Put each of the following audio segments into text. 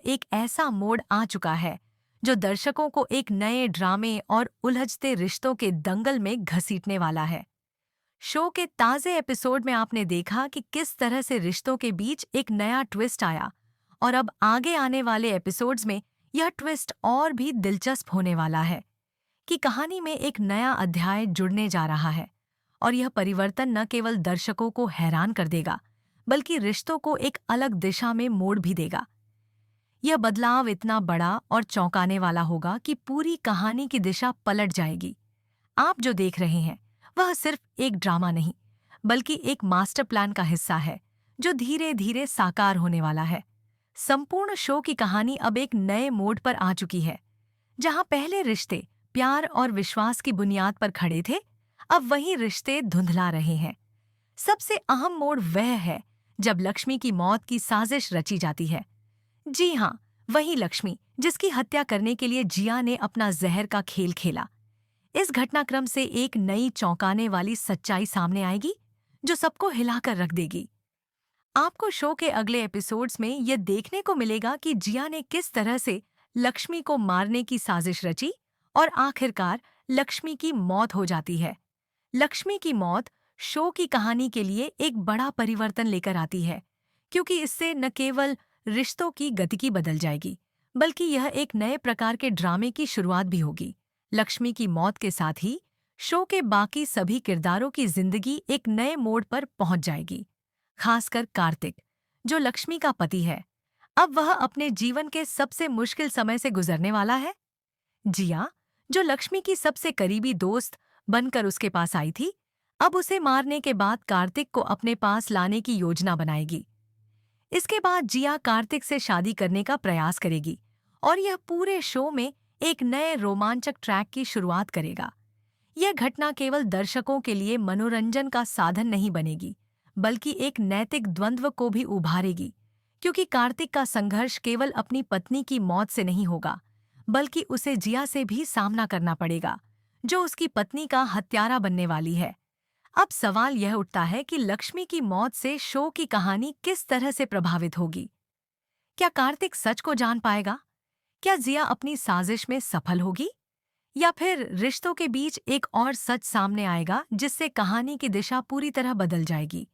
एक ऐसा मोड़ आ चुका है जो दर्शकों को एक नए ड्रामे और उलझते रिश्तों के दंगल में घसीटने वाला है। शो के ताज़े एपिसोड में आपने देखा कि किस तरह से रिश्तों के बीच एक नया ट्विस्ट आया, और अब आगे आने वाले एपिसोड्स में यह ट्विस्ट और भी दिलचस्प होने वाला है कि कहानी में एक नया अध्याय जुड़ने जा रहा है। और यह परिवर्तन न केवल दर्शकों को हैरान कर देगा, बल्कि रिश्तों को एक अलग दिशा में मोड़ भी देगा। यह बदलाव इतना बड़ा और चौंकाने वाला होगा कि पूरी कहानी की दिशा पलट जाएगी। आप जो देख रहे हैं वह सिर्फ एक ड्रामा नहीं, बल्कि एक मास्टर प्लान का हिस्सा है जो धीरे धीरे साकार होने वाला है। संपूर्ण शो की कहानी अब एक नए मोड़ पर आ चुकी है। जहां पहले रिश्ते प्यार और विश्वास की बुनियाद पर खड़े थे, अब वही रिश्ते धुंधला रहे हैं। सबसे अहम मोड़ वह है जब लक्ष्मी की मौत की साजिश रची जाती है। जी हाँ, वही लक्ष्मी जिसकी हत्या करने के लिए जिया ने अपना जहर का खेल खेला। इस घटनाक्रम से एक नई चौंकाने वाली सच्चाई सामने आएगी जो सबको हिलाकर रख देगी। आपको शो के अगले एपिसोड्स में यह देखने को मिलेगा कि जिया ने किस तरह से लक्ष्मी को मारने की साजिश रची और आखिरकार लक्ष्मी की मौत हो जाती है। लक्ष्मी की मौत शो की कहानी के लिए एक बड़ा परिवर्तन लेकर आती है, क्योंकि इससे न केवल रिश्तों की गतिकी बदल जाएगी, बल्कि यह एक नए प्रकार के ड्रामे की शुरुआत भी होगी। लक्ष्मी की मौत के साथ ही शो के बाकी सभी किरदारों की जिंदगी एक नए मोड़ पर पहुंच जाएगी। खासकर कार्तिक, जो लक्ष्मी का पति है, अब वह अपने जीवन के सबसे मुश्किल समय से गुजरने वाला है। जिया, जो लक्ष्मी की सबसे करीबी दोस्त बनकर उसके पास आई थी, अब उसे मारने के बाद कार्तिक को अपने पास लाने की योजना बनाएगी। इसके बाद जिया कार्तिक से शादी करने का प्रयास करेगी और यह पूरे शो में एक नए रोमांचक ट्रैक की शुरुआत करेगा। यह घटना केवल दर्शकों के लिए मनोरंजन का साधन नहीं बनेगी, बल्कि एक नैतिक द्वंद्व को भी उभारेगी, क्योंकि कार्तिक का संघर्ष केवल अपनी पत्नी की मौत से नहीं होगा, बल्कि उसे जिया से भी सामना करना पड़ेगा, जो उसकी पत्नी का हत्यारा बनने वाली है। अब सवाल यह उठता है कि लक्ष्मी की मौत से शो की कहानी किस तरह से प्रभावित होगी। क्या कार्तिक सच को जान पाएगा? क्या जिया अपनी साजिश में सफल होगी? या फिर रिश्तों के बीच एक और सच सामने आएगा जिससे कहानी की दिशा पूरी तरह बदल जाएगी?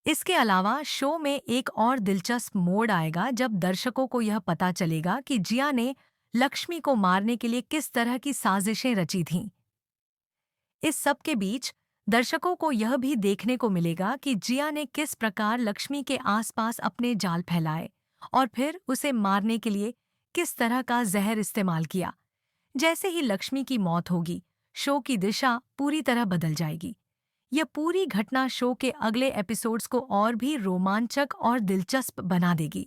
इसके अलावा शो में एक और दिलचस्प मोड़ आएगा जब दर्शकों को यह पता चलेगा कि जिया ने लक्ष्मी को मारने के लिए किस तरह की साजिशें रची थीं। इस सब के बीच दर्शकों को यह भी देखने को मिलेगा कि जिया ने किस प्रकार लक्ष्मी के आसपास अपने जाल फैलाए और फिर उसे मारने के लिए किस तरह का जहर इस्तेमाल किया। जैसे ही लक्ष्मी की मौत होगी, शो की दिशा पूरी तरह बदल जाएगी। यह पूरी घटना शो के अगले एपिसोड्स को और भी रोमांचक और दिलचस्प बना देगी।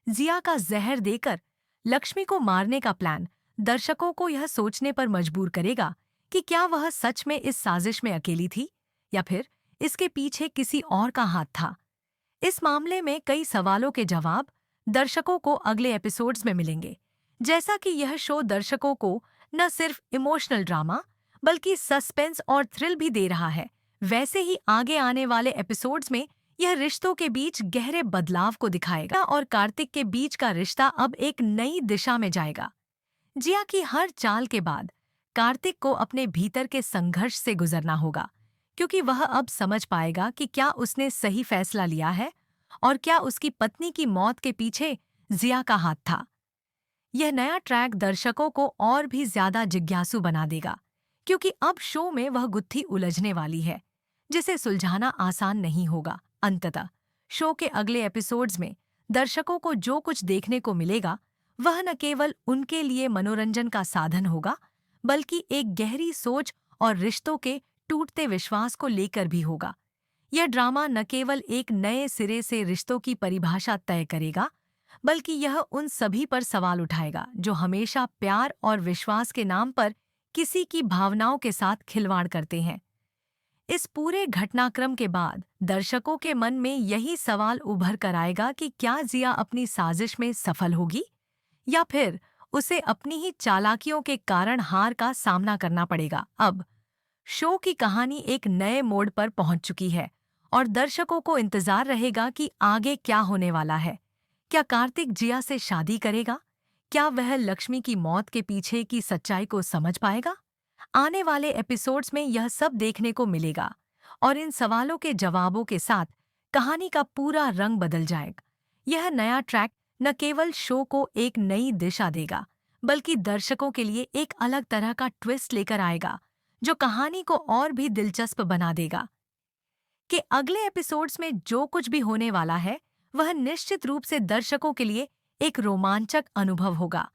जिया का जहर देकर लक्ष्मी को मारने का प्लान दर्शकों को यह सोचने पर मजबूर करेगा कि क्या वह सच में इस साजिश में अकेली थी या फिर इसके पीछे किसी और का हाथ था। इस मामले में कई सवालों के जवाब दर्शकों को अगले एपिसोड्स में मिलेंगे। जैसा कि यह शो दर्शकों को न सिर्फ इमोशनल ड्रामा बल्कि सस्पेंस और थ्रिल भी दे रहा है, वैसे ही आगे आने वाले एपिसोड्स में यह रिश्तों के बीच गहरे बदलाव को दिखाएगा और कार्तिक के बीच का रिश्ता अब एक नई दिशा में जाएगा। जिया की हर चाल के बाद कार्तिक को अपने भीतर के संघर्ष से गुजरना होगा, क्योंकि वह अब समझ पाएगा कि क्या उसने सही फैसला लिया है और क्या उसकी पत्नी की मौत के पीछे जिया का हाथ था। यह नया ट्रैक दर्शकों को और भी ज्यादा जिज्ञासु बना देगा, क्योंकि अब शो में वह गुत्थी उलझने वाली है जिसे सुलझाना आसान नहीं होगा। अंततः शो के अगले एपिसोड्स में दर्शकों को जो कुछ देखने को मिलेगा वह न केवल उनके लिए मनोरंजन का साधन होगा, बल्कि एक गहरी सोच और रिश्तों के टूटते विश्वास को लेकर भी होगा। यह ड्रामा न केवल एक नए सिरे से रिश्तों की परिभाषा तय करेगा, बल्कि यह उन सभी पर सवाल उठाएगा जो हमेशा प्यार और विश्वास के नाम पर किसी की भावनाओं के साथ खिलवाड़ करते हैं। इस पूरे घटनाक्रम के बाद दर्शकों के मन में यही सवाल उभर कर आएगा कि क्या जिया अपनी साजिश में सफल होगी या फिर उसे अपनी ही चालाकियों के कारण हार का सामना करना पड़ेगा। अब शो की कहानी एक नए मोड़ पर पहुंच चुकी है और दर्शकों को इंतजार रहेगा कि आगे क्या होने वाला है। क्या कार्तिक जिया से शादी करेगा? क्या वह लक्ष्मी की मौत के पीछे की सच्चाई को समझ पाएगा? आने वाले एपिसोड्स में यह सब देखने को मिलेगा और इन सवालों के जवाबों के साथ कहानी का पूरा रंग बदल जाएगा। यह नया ट्रैक न केवल शो को एक नई दिशा देगा, बल्कि दर्शकों के लिए एक अलग तरह का ट्विस्ट लेकर आएगा, जो कहानी को और भी दिलचस्प बना देगा। कि अगले एपिसोड्स में जो कुछ भी होने वाला है, वह निश्चित रूप से दर्शकों के लिए एक रोमांचक अनुभव होगा।